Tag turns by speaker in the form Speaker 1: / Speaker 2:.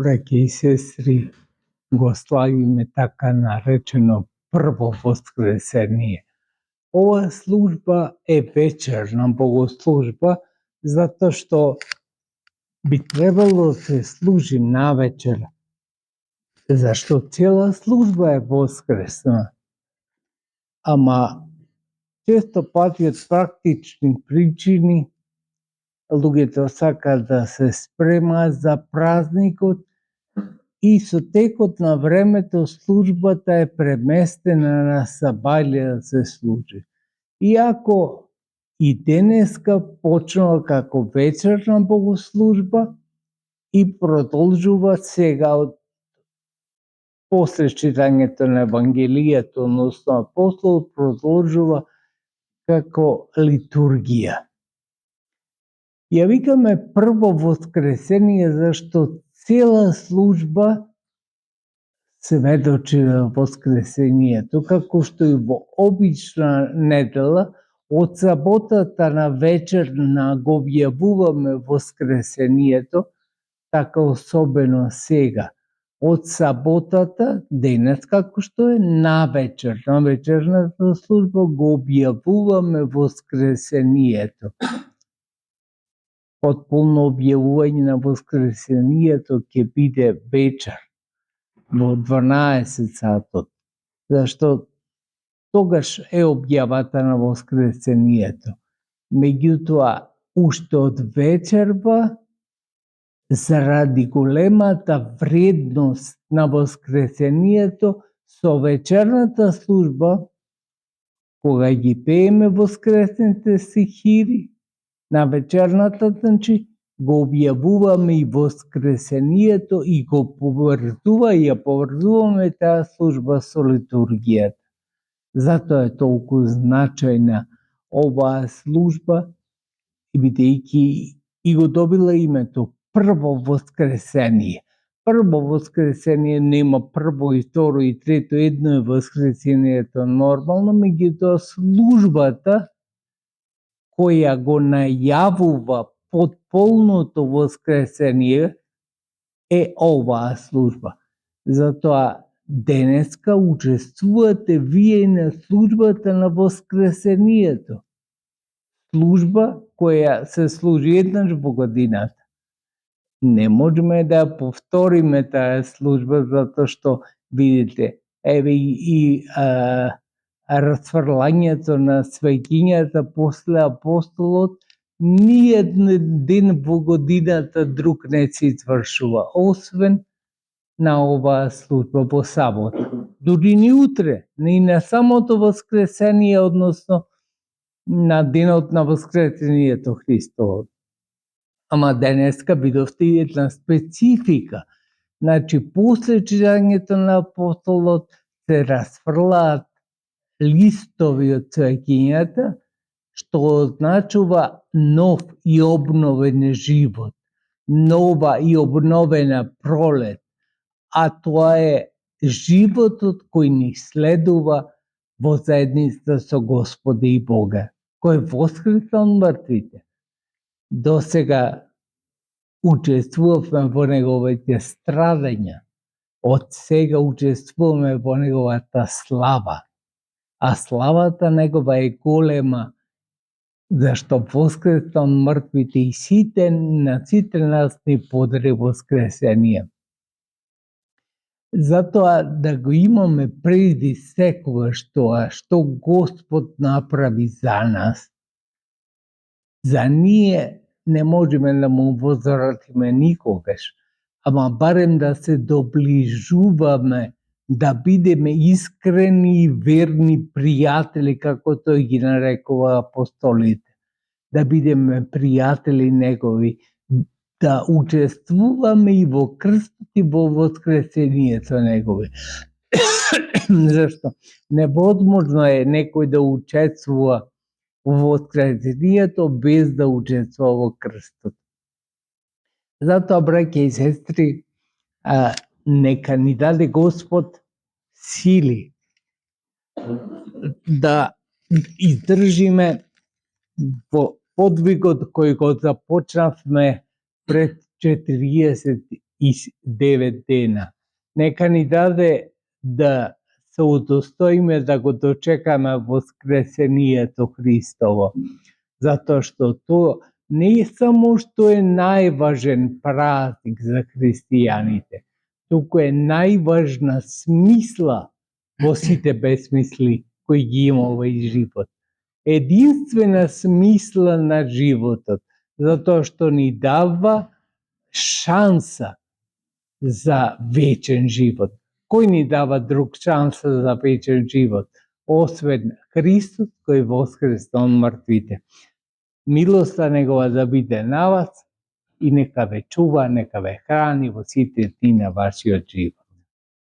Speaker 1: Браќа и сестри, го славиме така наречено прво воскресение. Ова служба е вечерна богослужба, затоа што би требало да се служи навечер, зашто цела служба е воскресна. Ама често пати од практични причини луѓето сакаат да се спремаат за празникот и со текот на времето службата е преместена на сабајле да се служи. Иако и денеска почнува како вечерна богослужба и продолжува сега од после читањето на Евангелието, односно апостол, продолжува како литургија. Ја викаме прво воскресение зашто цела служба сведочи на воскресението, како што и во обична недела, од саботата на вечерна го објавуваме воскресението, така особено сега. Од саботата, денес како што е навечер, на вечерната служба го објавуваме воскресението. Потполно објавување на воскресението ќе биде вечер, во 12 сатот, зашто тогаш е објавата на воскресението. Меѓутоа, уште од вечерва, заради големата вредност на воскресението, со вечерната служба, кога ги пееме воскресните стихири, на вечерната, значи, го објавуваме и воскресението и го ја поврзуваме таа служба со литургијата. Затоа е толку значајна оваа служба, бидејќи и го добила името прво воскресение. Прво воскресение нема прво и второ и трето, едно е воскресението нормално, меѓутоа службата која го најавува потполното воскресение е оваа служба. Затоа денеска учествувате вие на службата на воскресението. Служба која се служи еднаш во годината. Не можеме да ја повториме таа служба, затоа што, видите, еве и расфрлањето на свеќињата после апостолот, ниеден ден во годината друг не се извршува, освен на оваа служба во сабот. Дури ни утре, ни на самото воскресение, односно на денот на воскресението Христово. Ама денеска видовте една специфика. Значи, после читањето на апостолот се расфрлаат листови од свеќињата, што означува нов и обновен живот, нова и обновена пролет, а тоа е животот кој ни следува во заедница со Господа и Бога, кој воскресна од мртвите. До сега учествувавме во неговите страдања, од сега учествуваме во неговата слава, а славата негова е голема, зашто воскресна од мртвите и на сите нас ни подари воскресение. Затоа да го имаме преди секогаш тоа што Господ направи за нас, за ние не можеме да му возвратиме никогаш, ама барем да се доближуваме, да бидеме искрени и верни пријатели, како тој ги нарекува апостолите, да бидеме пријатели негови, да учествуваме и во крстот и во воскресението негови. Зашто невозможно е некој да учествува во воскресението без да учествува во крстот. Затоа, браќа и сестри, нека ни даде Господ сили да издржиме во подвигот кој го започнавме пред 41 9 дена. Нека ни даде да се удостоиме да го дочекаме воскресението Христово, затоа што тоа не само што е најважен празник за христијаните, туку е најважна смисла во сите безмисли кои ги има овој живот. Единствена смисла на животот, затоа што ни дава шанса за вечен живот. Кој ни дава друг шанса за вечен живот, освен Христос кој воскресна од мртвите? Милоста негова да биде на вас и нека ве чува, нека ве храни во сите дни на вашиот живот.